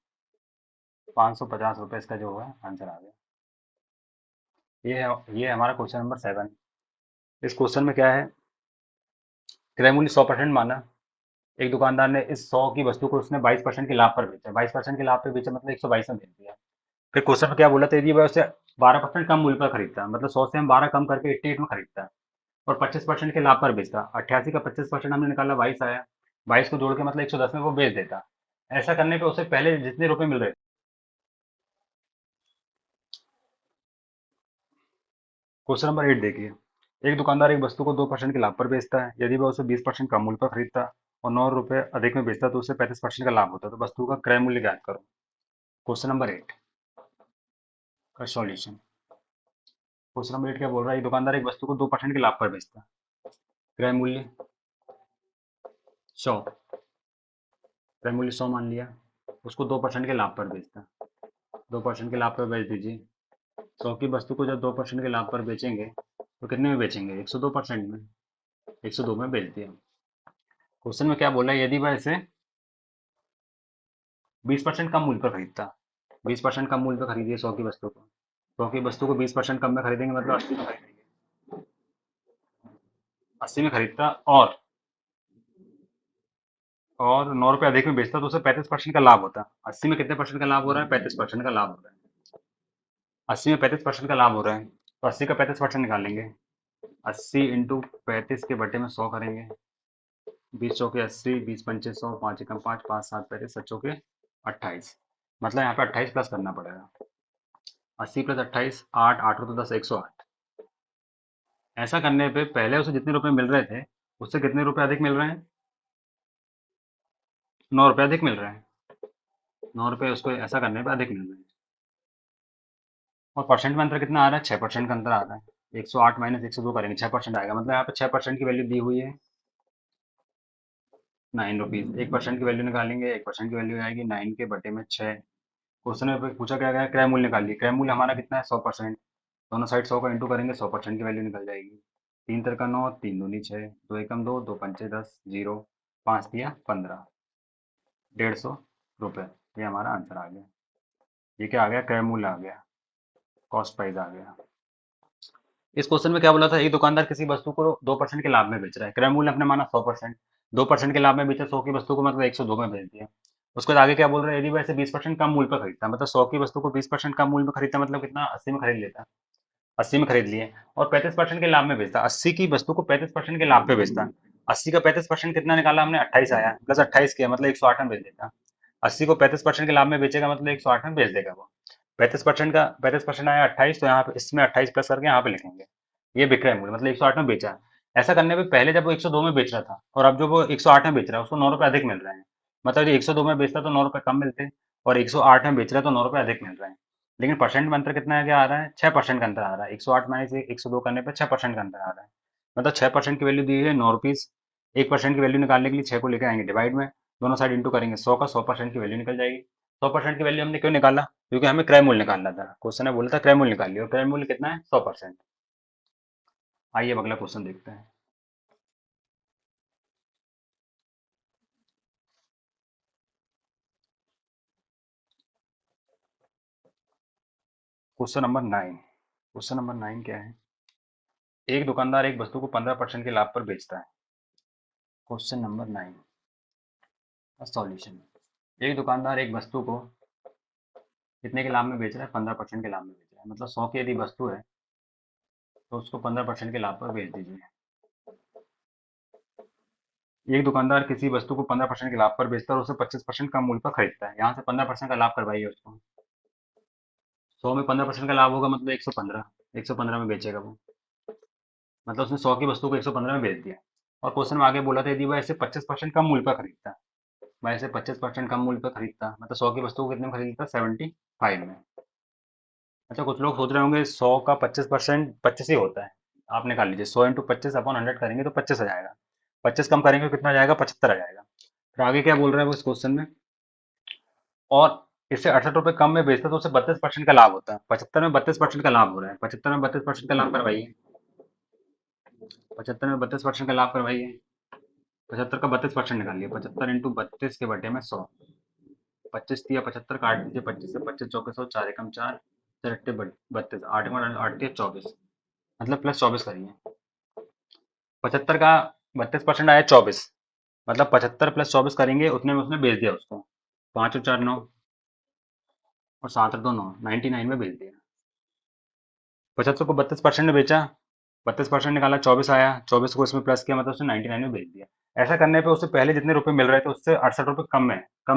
550 रुपये इसका जो है आंसर आ गया। ये है हमारा क्वेश्चन नंबर 7। इस क्वेश्चन में क्या है, क्रय मूल्य 100% माना। एक दुकानदार ने इस 100 की वस्तु को उसने 22% के लाभ पर बेचा। 22% के लाभ पे बेचा मतलब 122 में बेच दिया। फिर क्वेश्चन में क्या बोला था, यदि वह उसे 12% कम मूल्य पर खरीदता, मतलब 100 से हम 12 कम करके 88 में खरीदता और 25% के लाभ पर बेचता, 88 का 25% हमने निकाला 22 आया, 22 को जोड़ के मतलब 110 में वो बेच देता। ऐसा करने पे उसे पहले जितने रुपए मिल रहे थे। क्वेश्चन नंबर 8 देखिए, एक दुकानदार एक वस्तु को 2% के लाभ पर बेचता है। यदि वह उसे 20% कम मूल्य पर खरीदता और 9 रुपए अधिक में बेचता तो उसे 35% का लाभ होता। तो वस्तु का क्रय मूल्य ज्ञात करो। क्वेश्चन नंबर 8 का सॉल्यूशन। क्वेश्चन नंबर 8 क्या बोल रहा है, एक दुकानदार एक वस्तु को 2% के लाभ पर बेचता है। क्रय मूल्य 100, क्रय मूल्य 100 मान लिया। उसको 2% के लाभ पर बेचता, 2% के लाभ पर बेच दीजिए। 100 की वस्तु को जब 2% के लाभ पर बेचेंगे तो कितने में बेचेंगे? 102% में, 102 में बेच दिया। क्वेश्चन में क्या बोला है, यदि वह इसे 20% कम मूल्य पर खरीदता, 20% कम मूल्य पर खरीदिए 100 की वस्तु को। 100 की वस्तु को 20% कम में खरीदेंगे मतलब 80 में खरीदेंगे, 80 में खरीदता और 9 रुपये अधिक में बेचता तो उसे 35% का लाभ होता। 80 में कितने परसेंट का लाभ हो रहा है? 35% का लाभ हो रहा है। 80 में 35% का लाभ हो रहा है, तो 80 का 35% निकालेंगे। 80 इंटू 35 के बटे में 100 करेंगे। 20 चौके 80, 20 पंचे 100, 5 एकम 5, 5 7 35, 7 चौके 28। मतलब यहाँ पे 28 प्लस करना पड़ेगा। 80 प्लस 28, 8, 8 और 10, 108। ऐसा करने पे पहले उसे जितने रुपए मिल रहे थे उससे कितने रुपए अधिक मिल रहे हैं? 9 रुपये अधिक मिल रहे हैं। 9 रुपये उसको ऐसा करने पे अधिक मिल रहे हैं। और परसेंट में अंतर कितना आ रहा है? 6% का अंतर आ रहा है। 108 माइनस 102 करेंगे, 6% आएगा। मतलब यहाँ पे 6% की वैल्यू दी हुई है 9 रुपीज। 1% की वैल्यू निकालेंगे, 1% की वैल्यू आएगी 9 के बटे में 6। क्वेश्चन में पूछा क्या गया? क्रय मूल्य निकालिए। क्रय मूल्य हमारा कितना है? 100%। दोनों साइड 100 का इंटू करेंगे, 100% की वैल्यू निकल जाएगी। 3 तिरका 9, 3 दूनी 6, 2 एकम 2, 2 पंचे 10, 0, 5 दिया 15, 150 रुपये। ये हमारा आंसर आ गया। ये क्या आ गया? क्रय मूल्य आ गया, कॉस्ट प्राइस आ गया। इस क्वेश्चन में क्या बोला था, एक दुकानदार किसी वस्तु को 2% के लाभ में बेच रहा है। क्रय मूल्य अपने माना 100%, 2% के लाभ में बेचा 100 की वस्तु को, मतलब 102 में बेच दिया। उसके बाद आगे क्या बोल रहे हैं, यदि वैसे 20% कम मूल्य पर खरीदता, मतलब 100 की वस्तु को 20% कम मूल्य में खरीदता, मतलब कितना? 80 में खरीद लेता, 80 में खरीद लिए और 35% के लाभ में बेचता। 80 की वस्तु को 35% के लाभ पे बेचता। 80 का 35% कितना निकाला हमने? 28 आया, प्लस 28 किया मतलब 108 में बेच देता। 80 को 35% के लाभ में बेचेगा मतलब 108 में बेच देगा वो। 35% आया 28, तो यहाँ पे इसमें 28 प्लस करके यहाँ पे लिखेंगे। ये विक्रय मूल्य मतलब 108 में बेचा। ऐसा करने पे पहले जब वो 102 में बेच रहा था और अब जो वो 108 में बेच रहा है उसको 9 रुपए अधिक मिल रहे हैं। मतलब ये 102 में बेचता तो 9 रुपए कम मिलते और 108 में बेच रहा है तो 9 रुपए अधिक मिल रहे हैं। लेकिन परसेंट में अंतर कितना है, क्या आ रहा है? 6% का अंतर आ रहा है। 108 माइनस 102 करने पर 6% का अंतर आ रहा है। मतलब 6% की वैल्यू दी है 9 रुपीज। 1% की वैल्यू निकालने के लिए 6 को लेकर आएंगे डिवाइड में, दोनों साइड इंटू करेंगे 100 का, 100% की वैल्यू निकल जाएगी। 100% की वैल्यू हमने क्यों निकाला? क्योंकि हमें क्रय मूल्य निकालना था। क्वेश्चन ने बोला था क्रय मूल्य निकालिए, और क्रय मूल्य कितना है? 100%। आइए अब अगला क्वेश्चन देखते हैं। Question number 9। क्वेश्चन नंबर 9 क्या है? एक दुकानदार एक वस्तु को 15% के लाभ पर बेचता है। क्वेश्चन नंबर 9 का सॉल्यूशन। एक दुकानदार एक वस्तु को कितने के लाभ में बेच रहा है? 15% के लाभ में बेच रहा है। मतलब 100 की यदि वस्तु है तो उसको 15% के लाभ पर बेच दीजिए। एक दुकानदार किसी वस्तु को 15% के लाभ पर बेचता है और उसे 25% कम मूल्य पर खरीदता है। यहाँ से 15% का लाभ करवाइए उसको। 100 में 15% का लाभ होगा मतलब 115। 115 में बेचेगा वो। मतलब उसने 100 की वस्तु को 115 में बेच दिया। और क्वेश्चन में आगे बोला था यदि वह ऐसे 25% कम मूल्य पर खरीदता है। मैं इसे 25% कम मूल्य पर खरीदता मतलब 100 की वस्तु को कितने में खरीदता? 75 में। अच्छा, कुछ लोग सोच रहे होंगे 100 का 25% 25 ही होता है। आप निकाल लीजिए 100 इंटू 25/100 करेंगे तो 25 आ जाएगा। 25 कम करेंगे तो कितना आ जाएगा? 75 आ जाएगा। फिर आगे क्या बोल रहा है वो इस क्वेश्चन में? और इससे 68 रुपये कम में बेचता तो उसे 32% का लाभ होता है। 75 में 32% का लाभ हो रहा है। 75 में 32% का लाभ करवाइए। 75 में 32% का लाभ करवाइए। 75 का 32% निकालिए। 75 इंटू 32 के बटे में 100। 25 या 75 काट दीजिए। 25 से 25 चौके 100, 4 एकम 4, 4 अट्ठे 32, 8 एकम 8 24, मतलब प्लस 24 करिए। 75 का 32% आया 24। मतलब 75 प्लस 24 करेंगे उतने में उसने बेच दिया उसको। 5 और 4 9 और 7 और 2 9, 99 में बेच दिया। 75 को 32% में बेचा, 32% निकाला, 24 आया, 24 को इसमें प्लस किया मतलब उसने 99 में बेच दिया। ऐसा करने पे उसे पहले जितने रुपए मिल रहे थे उससे 68 रुपये कम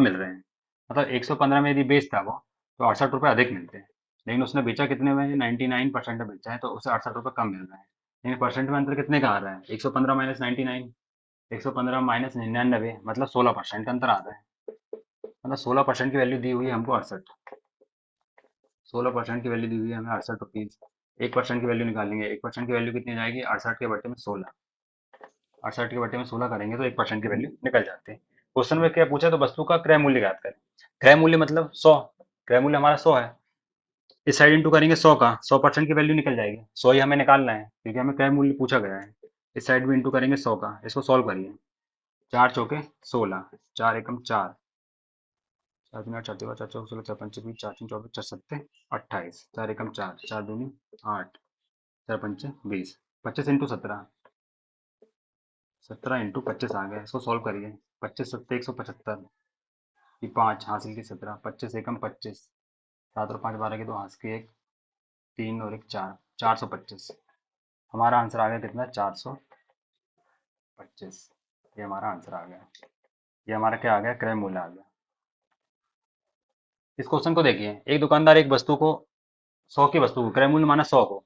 मिल रहे हैं। मतलब 115 में यदि बेचता वो तो 68 रुपये अधिक मिलते हैं। लेकिन उसने बेचा कितने में? 99% में बेचा है तो उसे 68 रुपये कम मिल रहा है। लेकिन परसेंट में अंतर कितने का आ रहा है? 115 माइनस 99। 115 माइनस 99 मतलब 16% का अंतर आ रहा है। मतलब 16% की वैल्यू दी हुई है हमको 68। 16% की वैल्यू दी हुई है हमें 68 रुपीज। 1% की वैल्यू निकालेंगे। 1% की वैल्यू कितनी आ जाएगी? 68 के बटे में 16। 68 के बटे में 16 करेंगे तो 1% की वैल्यू निकल जाती है। क्वेश्चन में क्या पूछा? तो वस्तु का क्रय मूल्य ज्ञात करें। क्रय मूल्य मतलब 100। क्रय मूल्य हमारा 100 है। इस साइड इंटू करेंगे 100 का, 100% की वैल्यू निकल जाएगी। 100 ही हमें निकालना है क्योंकि हमें क्रय मूल्य पूछा गया है। इस साइड भी इंटू करेंगे 100 का। इसको सॉल्व करिए। 4 चौके 16, 4 एकम 4, 4 दूनी 8, 4 तिया 4 चौके 16, 4 पंचे 20, 4 तीन 24, 4 सत्ते 28, 4 एकम 4, 4 दूनी 8, 4 पंचे 20, 25 इंटू 17, 17 इंटू 25 आ गया। इसको सॉल्व करिए। 25 सत्ते 175 की 5 हासिल की 17, 25 एकम 25, 7 और 5 12 की 2 हाथ की 1, 3 और 1 4, 425। हमारा आंसर आ गया कितना? 425। ये हमारा आंसर आ गया। ये हमारा क्या आ गया? क्रय मूल्य आ गया। इस क्वेश्चन को देखिए। एक दुकानदार एक वस्तु को 100 की वस्तु को, क्रय मूल्य माना 100 को,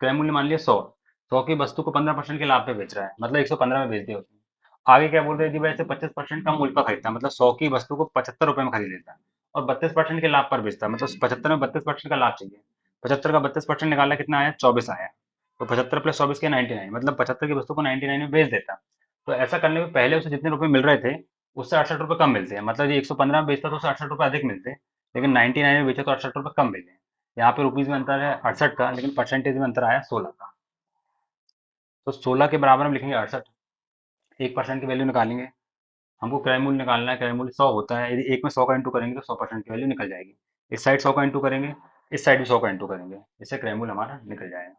क्रय मूल्य मान लिया 100, 100 की वस्तु को 15% के लाभ पे बेच रहा है। मतलब 115 में बेच दिया उसने। आगे क्या बोल रहे हैं कि वैसे 25% कम मूल्य पर खरीदता है। मतलब 100 की वस्तु को 75 रुपए में खरीद लेता है और 32% के लाभ पर बेचता है। मतलब 75 में 32% का लाभ चाहिए। 75 का 32% निकाला कितना आया? 24 आया। तो 75 प्लस 24 के 99, मतलब 75 की वस्तु को 99 में बेच देता। तो ऐसा करने में पहले उसे जितने रुपए मिल रहे थे उससे 68 रुपये कम मिलते हैं। मतलब ये 115 में बेचता तो उसे 68 रुपये अधिक मिलते हैं। लेकिन 99 में बेचा तो 68 रुपये कम मिले। यहाँ पे रुपीज में अंतर है 68 का, लेकिन परसेंटेज में अंतर आया 16 का। तो 16 के बराबर हम लिखेंगे 68। 1% की वैल्यू निकालेंगे। हमको क्रय मूल्य निकालना है। क्रय मूल्य 100 होता है। यदि एक में 100 का इंटू करेंगे तो 100% की वैल्यू निकल जाएगी। इस साइड 100 का इंटू करेंगे, इस साइड भी 100 का इंटू करेंगे, इससे क्रय मूल्य हमारा निकल जाएगा।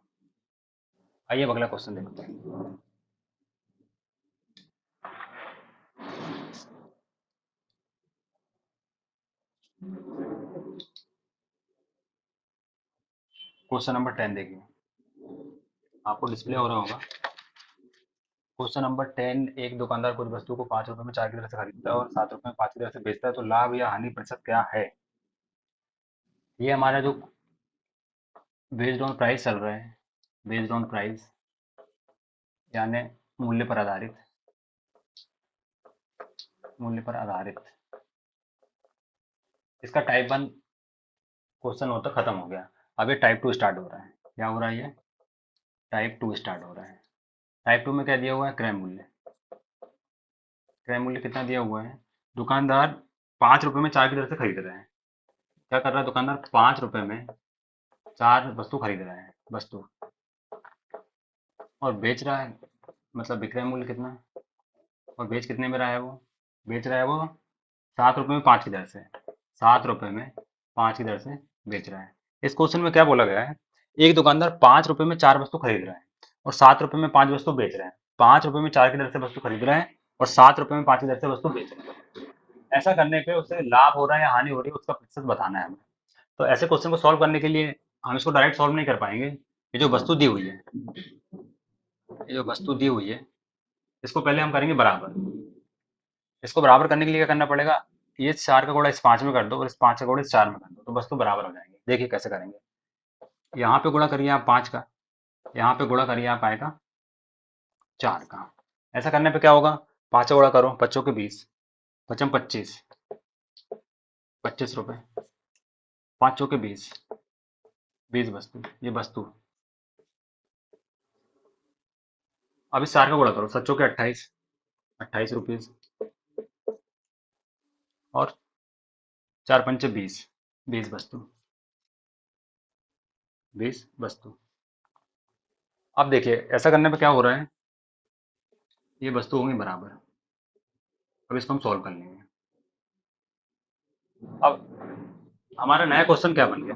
आइए अब अगला क्वेश्चन देखते हैं। क्वेश्चन नंबर 10 देखिए। आपको डिस्प्ले हो रहा होगा। Question number 10। एक दुकानदार कुछ वस्तु को 5 रुपए में 4 की दर से खरीदता है और 7 रुपए में 5 की दर से बेचता है तो लाभ या हानि प्रतिशत क्या है? ये हमारा जो बेस्ड ऑन प्राइस चल रहा है, बेस्ड ऑन प्राइस यानी मूल्य पर आधारित, मूल्य पर आधारित। इसका टाइप 1 क्वेश्चन होता खत्म हो गया। अब ये टाइप 2 स्टार्ट हो रहा है। क्या हो रहा है? ये टाइप 2 स्टार्ट हो रहा है। टाइप 2 में क्या दिया हुआ है? क्रय मूल्य। क्रय मूल्य कितना दिया हुआ है? दुकानदार 5 रुपए में 4 की दर से खरीद रहा है। क्या कर रहा है दुकानदार? 5 रुपए में 4 वस्तु खरीद रहा है, वस्तु, और बेच रहा है। मतलब विक्रय मूल्य कितना है? और बेच कितने में रहा है वो? बेच रहा है वो 7 रुपए में 5 की दर से। 7 रुपए में 5 की दर से बेच रहा है। इस क्वेश्चन में क्या बोला गया है एक दुकानदार 5 रुपए में 4 वस्तु खरीद रहे हैं और 7 रुपए में 5 वस्तु बेच रहे हैं। 5 रुपए में 4 की दर से वस्तु खरीद रहे हैं और 7 रुपए में 5 की दर से वस्तु बेच रहे हैं। ऐसा करने पे उसे लाभ हो रहा है या हानि हो रही है, उसका प्रतिशत बताना है हमें। तो ऐसे क्वेश्चन को सॉल्व करने के लिए हम इसको डायरेक्ट सॉल्व नहीं कर पाएंगे। ये जो वस्तु दी हुई है, ये जो वस्तु दी हुई है, इसको पहले हम करेंगे बराबर। इसको बराबर करने के लिए क्या करना पड़ेगा, ये 4 का गुणा इस 5 में कर दो और इस 5 का गुणा इस 4 में कर दो, तो वस्तु बराबर हो जाएंगे। देखिए कैसे करेंगे। यहाँ पे गुणा करिए आप 5 का, यहाँ पे गुणा करिए आप आएगा 4 का। ऐसा करने पे क्या होगा, 5 का गुणा करो, पच्चों के 20, पचम 25, 25 रुपए, 5 के 20, 20 वस्तु, ये वस्तु। अब इस 4 का गुणा करो, सच्चों के 28, 28 रुपीज, और 4 पंचे 20, 20 वस्तु, 20 वस्तु। अब देखिए ऐसा करने पे क्या हो रहा है, ये वस्तु होंगी बराबर। अब इसको हम सॉल्व कर लेंगे। अब हमारा नया क्वेश्चन क्या बन गया,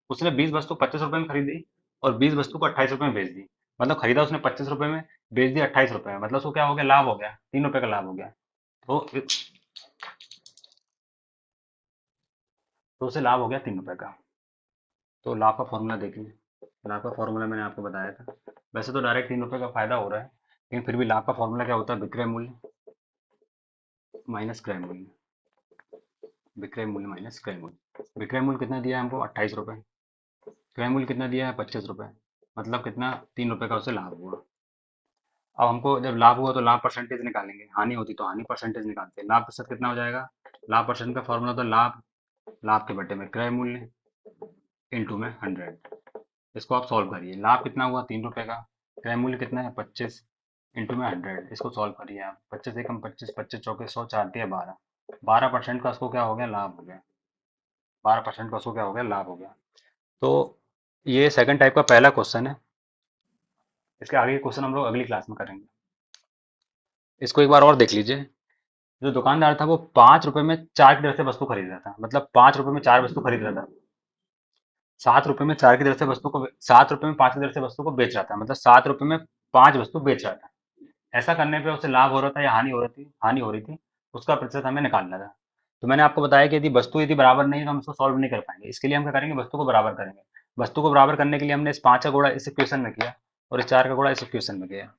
उसने 20 वस्तु 25 रुपए में खरीदी और 20 वस्तु को 28 रुपए में बेच दी। मतलब खरीदा उसने 25 रुपए में, बेच दिया 28 रुपए में, मतलब उसको क्या हो गया, लाभ हो गया, 3 रुपए का लाभ हो गया। तो उसे लाभ हो गया 3 रुपए का। तो लाभ का फॉर्मूला देखिए, लाभ का फॉर्मूला मैंने आपको बताया था। वैसे तो डायरेक्ट 3 रुपए का फायदा हो रहा है, लेकिन फिर भी लाभ का फॉर्मूला क्या होता है, विक्रय मूल्य माइनस क्रय मूल्य, विक्रय मूल्य माइनस क्रय मूल्य। विक्रय मूल्य कितना दिया है हमको, 28 रुपए। क्रय मूल्य कितना दिया है, 25 रुपए। मतलब कितना, 3 रुपए का उसे लाभ हुआ। अब हमको जब लाभ हुआ तो लाभ परसेंटेज निकालेंगे, हानि होती तो हानि परसेंटेज निकालते हैं। लाभ प्रतिशत कितना हो जाएगा, लाभ परसेंट का फॉर्मूला होता है लाभ, लाभ के बटे में क्रय मूल्य इंटू में 100। इसको आप सॉल्व करिए, लाभ कितना हुआ, 3 रुपए का, क्रय मूल्य कितना है 25, इंटू में 100। इसको सॉल्व करिए आप, 25 एकम 25, 25 चौके 100, 4 दिया 12, 12% का उसको क्या हो गया, लाभ हो गया। 12% का उसको क्या हो गया, लाभ हो गया। तो ये सेकंड टाइप का पहला क्वेश्चन है। इसके आगे क्वेश्चन हम लोग अगली क्लास में करेंगे। इसको एक बार और देख लीजिए। जो दुकानदार था वो 5 रुपए में 4 की दर से वस्तु खरीद रहा था, मतलब 5 रुपए में 4 वस्तु खरीद रहा था। 7 रुपए में 4 की दर से वस्तु को, 7 रुपए में 5 की दर से वस्तु को बेच रहा था, मतलब 7 रुपए में 5 वस्तु बेच रहा था। ऐसा करने पे उसे लाभ हो रहा था या हानि हो रही थी, हानि हो रही थी, उसका प्रतिशत हमें निकालना था। तो मैंने आपको बताया कि यदि वस्तु यदि बराबर नहीं है तो हम इसको सॉल्व नहीं कर पाएंगे। इसके लिए हम क्या करेंगे, वस्तु को बराबर करेंगे। वस्तु को बराबर करने के लिए हमने इस 5 का गुणा इस इक्वेशन में किया और इस 4 का गुणा इस इक्वेशन में किया।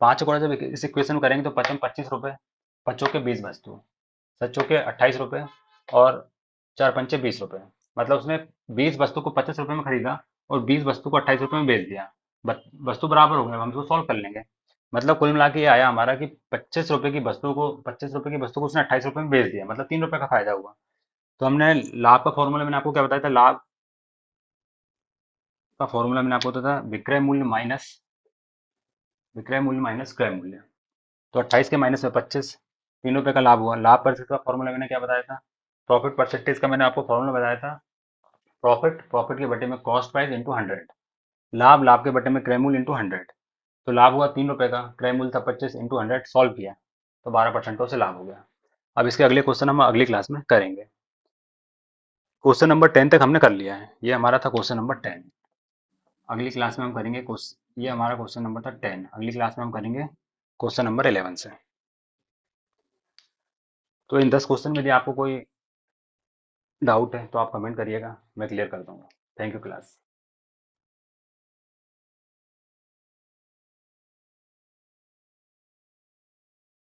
5 का गुणा जब इस इक्वेशन में करेंगे तो पचम 25 रुपए, पच्चों के 20 वस्तु, सच्चों के 28 रुपए, और 4 पंचे 20 रुपए। मतलब उसने 20 वस्तु को 25 रुपए में खरीदा और 20 वस्तु को 28 रुपए में बेच दिया। वस्तु बराबर हो गए, हम इसको सॉल्व कर लेंगे। मतलब कुल मिला के ये आया हमारा कि 25 रुपए की वस्तु को उसने 28 रुपए में बेच दिया, मतलब 3 रुपए का फायदा हुआ। तो हमने लाभ का फॉर्मूला मैंने आपको क्या बताया था, लाभ का फॉर्मूला मैंने आपको बताया था विक्रय मूल्य माइनस क्रय मूल्य। तो 28 के माइनस में 25, 3 रुपए का लाभ हुआ। लाभ परसेंट का फॉर्मूला मैंने क्या बताया था, प्रॉफिट परसेंटेज का मैंने आपको फॉर्मूला बताया था, प्रॉफिट, प्रॉफिट के बटे में कॉस्ट प्राइस इंटू 100। लाभ, लाभ के बटे में क्रय मूल्य इंटू 100। तो लाभ हुआ 3 रुपए का, क्रय मूल्य था 25, इंटू 100 सॉल्व किया तो 12% का उसे लाभ हो गया। अब इसके अगले क्वेश्चन हम अगली क्लास में करेंगे। क्वेश्चन नंबर 10 तक हमने कर लिया है, ये हमारा था क्वेश्चन नंबर 10। अगली क्लास में हम करेंगे ये हमारा क्वेश्चन नंबर था 10। अगली क्लास में हम करेंगे क्वेश्चन नंबर 11 से। तो इन 10 क्वेश्चन में यदि आपको कोई डाउट है तो आप कमेंट करिएगा, मैं क्लियर कर दूंगा। Thank you class.